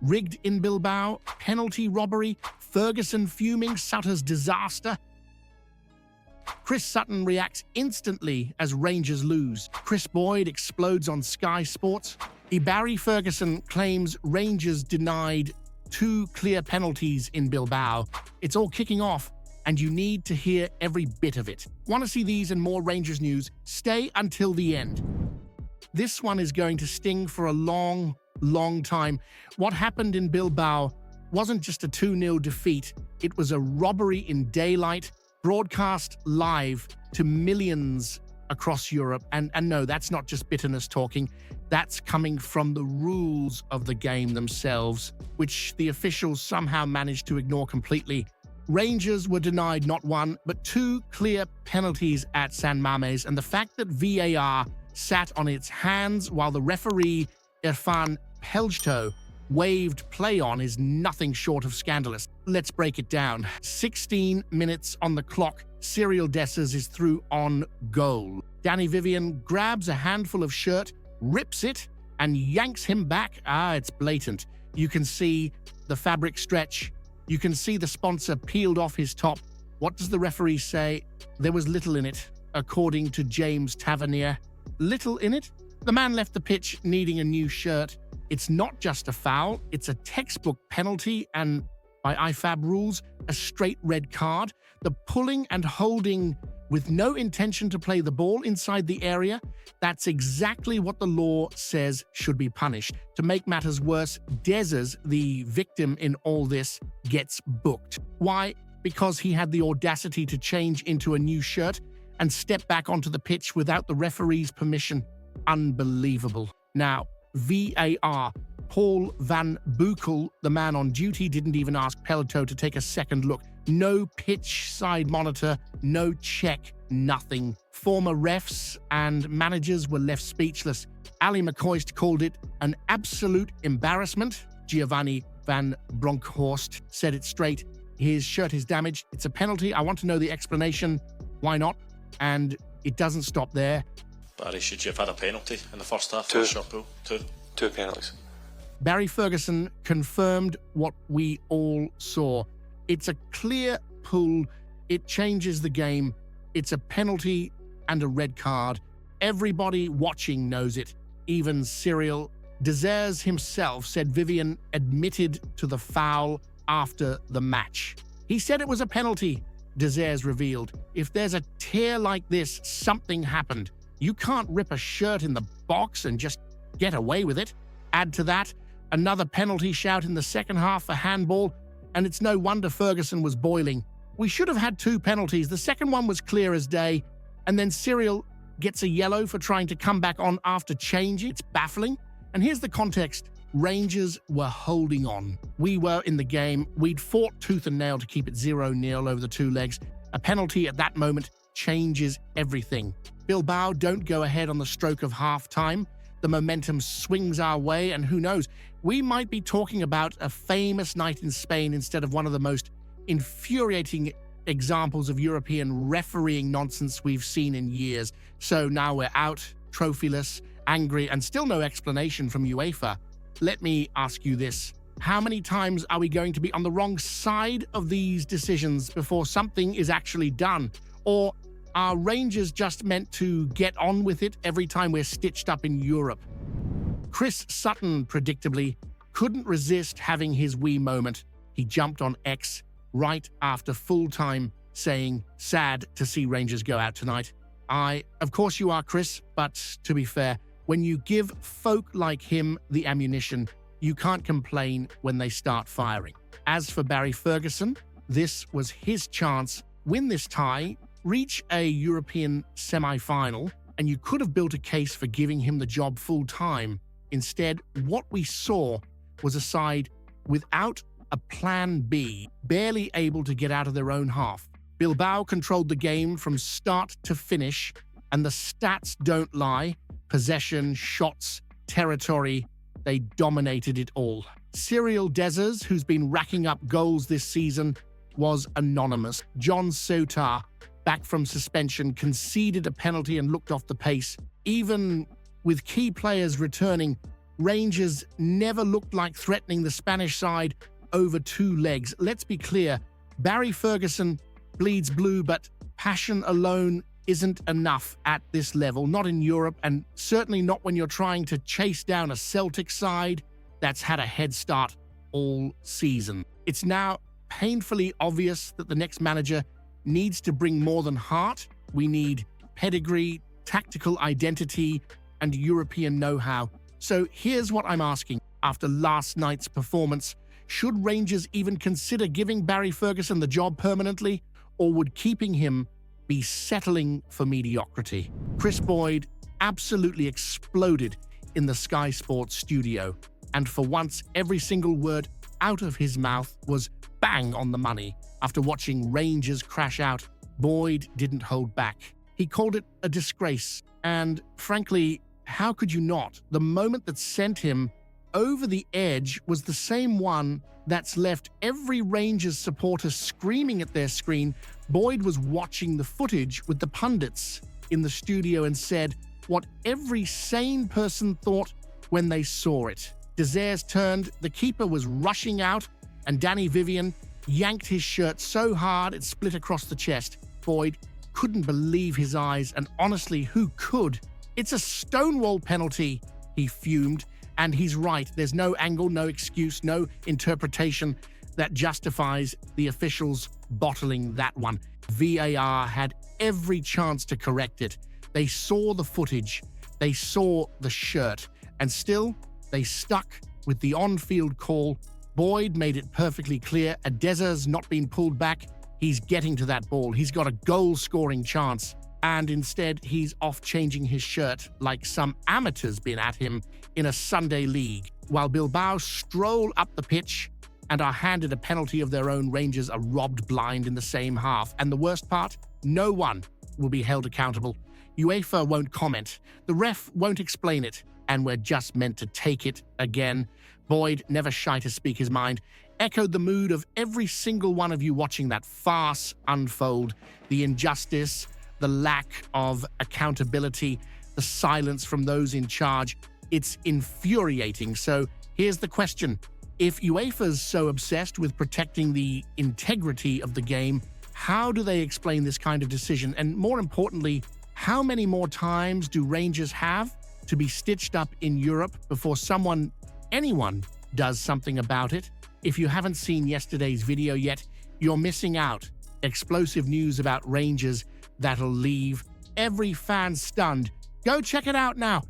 Rigged in Bilbao, penalty robbery, Ferguson fuming, Souttar's disaster. Chris Sutton reacts instantly as Rangers lose. Kris Boyd explodes on Sky Sports. Barry Ferguson claims Rangers denied 2 clear penalties in Bilbao. It's all kicking off, and you need to hear every bit of it. Want to see these and more Rangers news? Stay until the end. This one is going to sting for a long time. What happened in Bilbao wasn't just a 2-0 defeat. It was a robbery in daylight, broadcast live to millions across Europe. And no, that's not just bitterness talking. That's coming from the rules of the game themselves, which the officials somehow managed to ignore completely. Rangers were denied not 1, but 2 clear penalties at San Mamés, and the fact that VAR sat on its hands while the referee, Irfan Peljto, waved play on is nothing short of scandalous. Let's break it down. 16 minutes on the clock, Cyril Dessers is through on goal. Danny Vivian grabs a handful of shirt, rips it, and yanks him back. It's blatant. You can see the fabric stretch. You can see the sponsor peeled off his top. What does the referee say? There was little in it, according to James Tavernier. Little in it? The man left the pitch needing a new shirt. It's not just a foul, it's a textbook penalty and, by IFAB rules, a straight red card. The pulling and holding with no intention to play the ball inside the area, that's exactly what the law says should be punished. To make matters worse, Dessers, the victim in all this, gets booked. Why? Because he had the audacity to change into a new shirt and step back onto the pitch without the referee's permission. Unbelievable. Now, VAR. Paul Van Boekel, the man on duty, didn't even ask Peljto to take a second look. No pitch side monitor, no check, nothing. Former refs and managers were left speechless. Ali McCoist called it an absolute embarrassment. Giovanni Van Bronckhorst said it straight. His shirt is damaged. It's a penalty. I want to know the explanation. Why not? And it doesn't stop there. Barry, should you have had a penalty in the first half? 2. Shot pool? 2. 2 penalties. Barry Ferguson confirmed what we all saw. It's a clear pull. It changes the game. It's a penalty and a red card. Everybody watching knows it. Even Cyril Dessers himself said Vivian admitted to the foul after the match. He said it was a penalty, Dessers revealed. If there's a tear like this, something happened. You can't rip a shirt in the box and just get away with it. Add to that, another penalty shout in the second half for handball, and it's no wonder Ferguson was boiling. We should have had 2 penalties. The second one was clear as day, and then Cyril gets a yellow for trying to come back on after changing. It's baffling. And here's the context. Rangers were holding on. We were in the game. We'd fought tooth and nail to keep it 0-0 over the 2 legs. A penalty at that moment changes everything. Bilbao don't go ahead on the stroke of half-time. The momentum swings our way, and who knows, we might be talking about a famous night in Spain instead of one of the most infuriating examples of European refereeing nonsense we've seen in years. So now we're out, trophyless, angry, and still no explanation from UEFA. Let me ask you this. How many times are we going to be on the wrong side of these decisions before something is actually done? Or are Rangers just meant to get on with it every time we're stitched up in Europe? Chris Sutton, predictably, couldn't resist having his wee moment. He jumped on X right after full-time, saying, "Sad to see Rangers go out tonight." Of course you are, Chris, but to be fair, when you give folk like him the ammunition, you can't complain when they start firing. As for Barry Ferguson, this was his chance. Win this tie, reach a European semi-final, and you could have built a case for giving him the job full-time. Instead, what we saw was a side without a plan B, barely able to get out of their own half. Bilbao controlled the game from start to finish, and the stats don't lie. Possession, shots, territory, they dominated it all. Cyril Dessers, who's been racking up goals this season, was anonymous. John Souttar, back from suspension, conceded a penalty and looked off the pace. Even with key players returning, Rangers never looked like threatening the Spanish side over two legs. Let's be clear, Barry Ferguson bleeds blue, but passion alone isn't enough at this level, not in Europe, and certainly not when you're trying to chase down a Celtic side that's had a head start all season. It's now painfully obvious that the next manager needs to bring more than heart. We need pedigree, tactical identity, and European know-how. So here's what I'm asking. After last night's performance, should Rangers even consider giving Barry Ferguson the job permanently, or would keeping him be settling for mediocrity? Kris Boyd absolutely exploded in the Sky Sports studio, and for once, every single word out of his mouth was bang on the money. After watching Rangers crash out, Boyd didn't hold back. He called it a disgrace, and frankly, how could you not? The moment that sent him over the edge was the same one that's left every Rangers supporter screaming at their screen. Boyd was watching the footage with the pundits in the studio and said what every sane person thought when they saw it. Desairs turned, the keeper was rushing out, and Danny Vivian yanked his shirt so hard it split across the chest. Boyd couldn't believe his eyes, and honestly, who could? It's a stonewall penalty, he fumed. And he's right, there's no angle, no excuse, no interpretation that justifies the officials bottling that one. VAR had every chance to correct it. They saw the footage, they saw the shirt, and still they stuck with the on-field call. Boyd made it perfectly clear, Adezer's not been pulled back, he's getting to that ball, he's got a goal-scoring chance. And instead, he's off changing his shirt like some amateur's been at him in a Sunday league, while Bilbao stroll up the pitch and are handed a penalty of their own. Rangers are robbed blind in the same half. And the worst part, no one will be held accountable. UEFA won't comment, the ref won't explain it, and we're just meant to take it again. Boyd, never shy to speak his mind, echoed the mood of every single one of you watching that farce unfold, the injustice, the lack of accountability, the silence from those in charge. It's infuriating. So here's the question. If UEFA's so obsessed with protecting the integrity of the game, how do they explain this kind of decision? And more importantly, how many more times do Rangers have to be stitched up in Europe before anyone does something about it? If you haven't seen yesterday's video yet, you're missing out. Explosive news about Rangers that'll leave every fan stunned. Go check it out now.